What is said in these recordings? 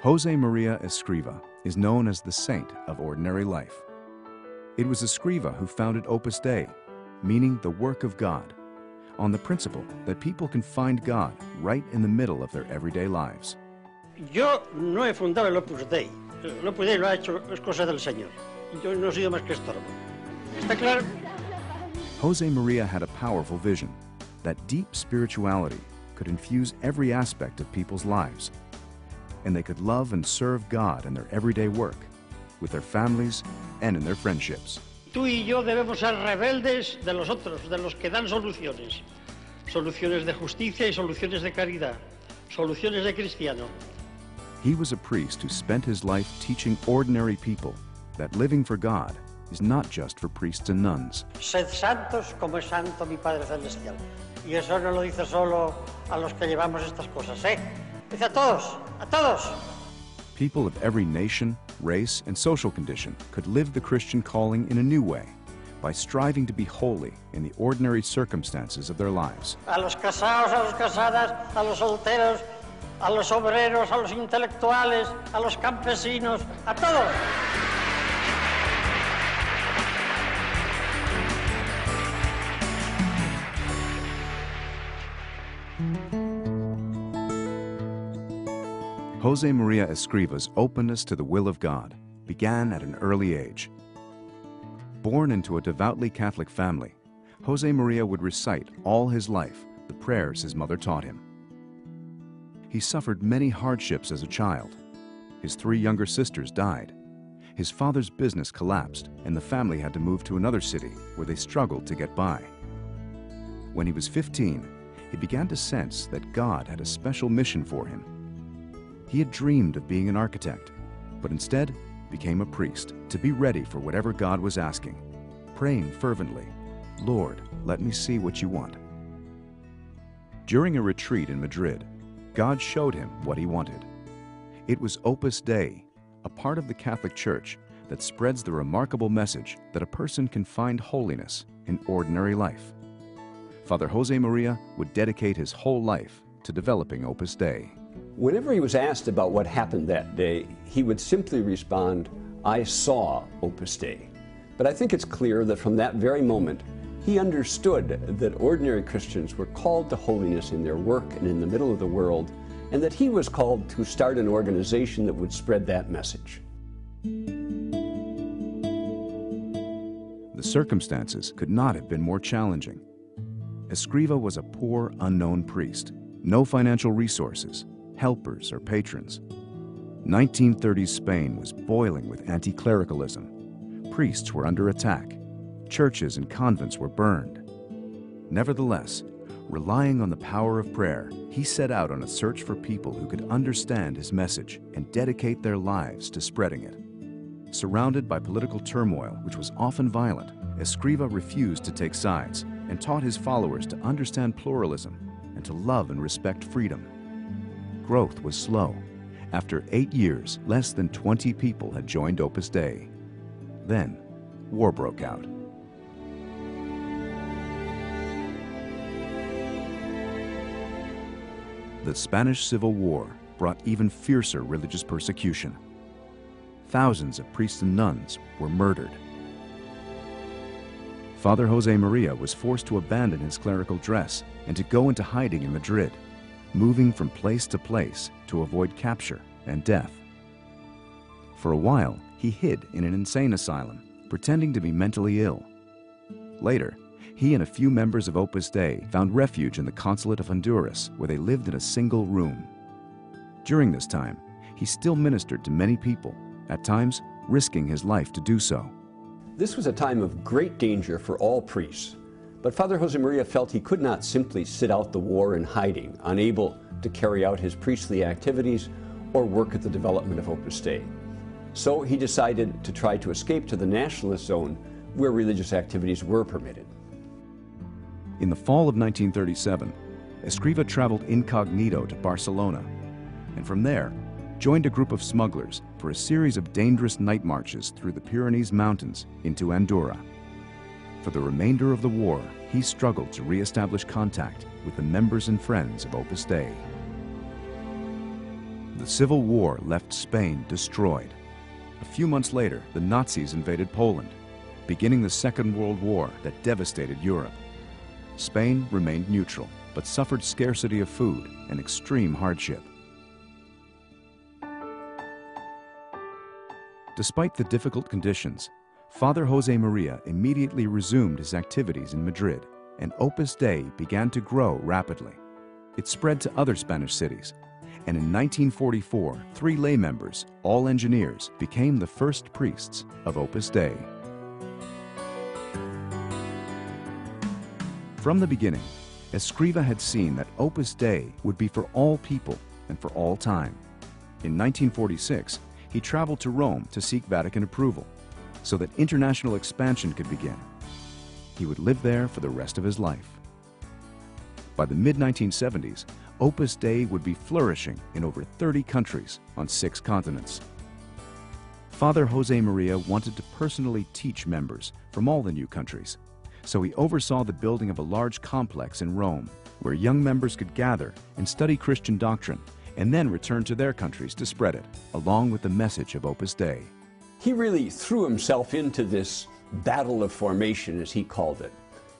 Josemaría Escrivá is known as the saint of ordinary life. It was Escrivá who founded Opus Dei, meaning the work of God, on the principle that people can find God right in the middle of their everyday lives. Yo no he fundado el Opus Dei. El Opus Dei lo ha hecho, es cosa del Señor. Yo no he sido más que estorbo. ¿Está claro? Josemaría had a powerful vision that deep spirituality could infuse every aspect of people's lives, and they could love and serve God in their everyday work, with their families and in their friendships. Tú y yo debemos ser rebeldes de los otros, de los que dan soluciones. Soluciones de justicia y soluciones de caridad. Soluciones de cristiano. He was a priest who spent his life teaching ordinary people that living for God is not just for priests and nuns. Sed santos como es santo mi Padre Celestial. Y eso no lo dice solo a los que llevamos estas cosas, ¿eh? Dice a todos, a todos. People of every nation, race, and social condition could live the Christian calling in a new way by striving to be holy in the ordinary circumstances of their lives. A los casados, a los casadas, a los solteros, a los obreros, a los intelectuales, a los campesinos, a todos. Josemaría Escrivá's openness to the will of God began at an early age. Born into a devoutly Catholic family, Josemaría would recite all his life the prayers his mother taught him. He suffered many hardships as a child. His 3 younger sisters died. His father's business collapsed, and the family had to move to another city where they struggled to get by. When he was 15, he began to sense that God had a special mission for him. He had dreamed of being an architect, but instead became a priest to be ready for whatever God was asking, praying fervently, "Lord, let me see what you want." During a retreat in Madrid, God showed him what he wanted. It was Opus Dei, a part of the Catholic Church that spreads the remarkable message that a person can find holiness in ordinary life. Father Josemaría would dedicate his whole life to developing Opus Dei. Whenever he was asked about what happened that day, he would simply respond, "I saw Opus Dei." But I think it's clear that from that very moment, he understood that ordinary Christians were called to holiness in their work and in the middle of the world, and that he was called to start an organization that would spread that message. The circumstances could not have been more challenging. Escrivá was a poor, unknown priest, no financial resources, helpers, or patrons. 1930s Spain was boiling with anti-clericalism. Priests were under attack. Churches and convents were burned. Nevertheless, relying on the power of prayer, he set out on a search for people who could understand his message and dedicate their lives to spreading it. Surrounded by political turmoil, which was often violent, Escrivá refused to take sides and taught his followers to understand pluralism and to love and respect freedom. Growth was slow. After 8 years, less than 20 people had joined Opus Dei. Then, war broke out. The Spanish Civil War brought even fiercer religious persecution. Thousands of priests and nuns were murdered. Father Josemaría was forced to abandon his clerical dress and to go into hiding in Madrid, moving from place to place to avoid capture and death. For a while, he hid in an insane asylum, pretending to be mentally ill. Later, he and a few members of Opus Dei found refuge in the consulate of Honduras, where they lived in a single room. During this time, he still ministered to many people, at times risking his life to do so. This was a time of great danger for all priests. But Father Josemaría felt he could not simply sit out the war in hiding, unable to carry out his priestly activities or work at the development of Opus Dei. So he decided to try to escape to the nationalist zone where religious activities were permitted. In the fall of 1937, Escrivá traveled incognito to Barcelona, and from there joined a group of smugglers for a series of dangerous night marches through the Pyrenees Mountains into Andorra. For the remainder of the war, he struggled to re-establish contact with the members and friends of Opus Dei. The Civil War left Spain destroyed. A few months later, the Nazis invaded Poland, beginning the Second World War that devastated Europe. Spain remained neutral, but suffered scarcity of food and extreme hardship. Despite the difficult conditions, Father Josemaría immediately resumed his activities in Madrid, and Opus Dei began to grow rapidly. It spread to other Spanish cities, and in 1944, 3 lay members, all engineers, became the first priests of Opus Dei. From the beginning, Escrivá had seen that Opus Dei would be for all people and for all time. In 1946, he traveled to Rome to seek Vatican approval so that international expansion could begin. He would live there for the rest of his life. By the mid-1970s, Opus Dei would be flourishing in over 30 countries on 6 continents. Father Josemaría wanted to personally teach members from all the new countries, so he oversaw the building of a large complex in Rome where young members could gather and study Christian doctrine and then return to their countries to spread it, along with the message of Opus Dei. He really threw himself into this battle of formation, as he called it.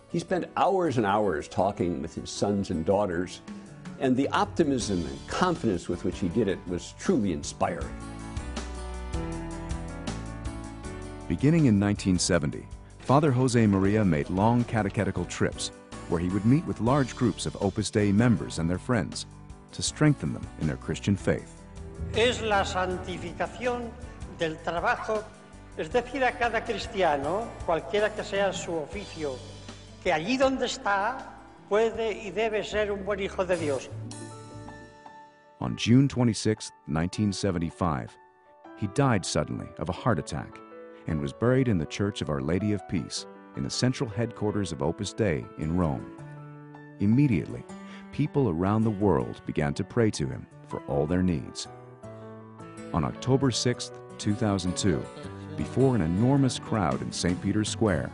He spent hours and hours talking with his sons and daughters, and the optimism and confidence with which he did it was truly inspiring. Beginning in 1970, Father Josemaría made long catechetical trips where he would meet with large groups of Opus Dei members and their friends to strengthen them in their Christian faith. Es la santificación del trabajo, es decir, a cada cristiano, cualquiera que sea su oficio, que allí donde está puede y debe ser un buen hijo de Dios. On June 26, 1975, he died suddenly of a heart attack and was buried in the Church of Our Lady of Peace in the central headquarters of Opus Dei in Rome. Immediately, people around the world began to pray to him for all their needs. On October 6, 2002, before an enormous crowd in St. Peter's Square,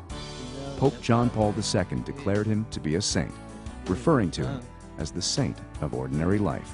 Pope John Paul II declared him to be a saint, referring to him as the saint of ordinary life.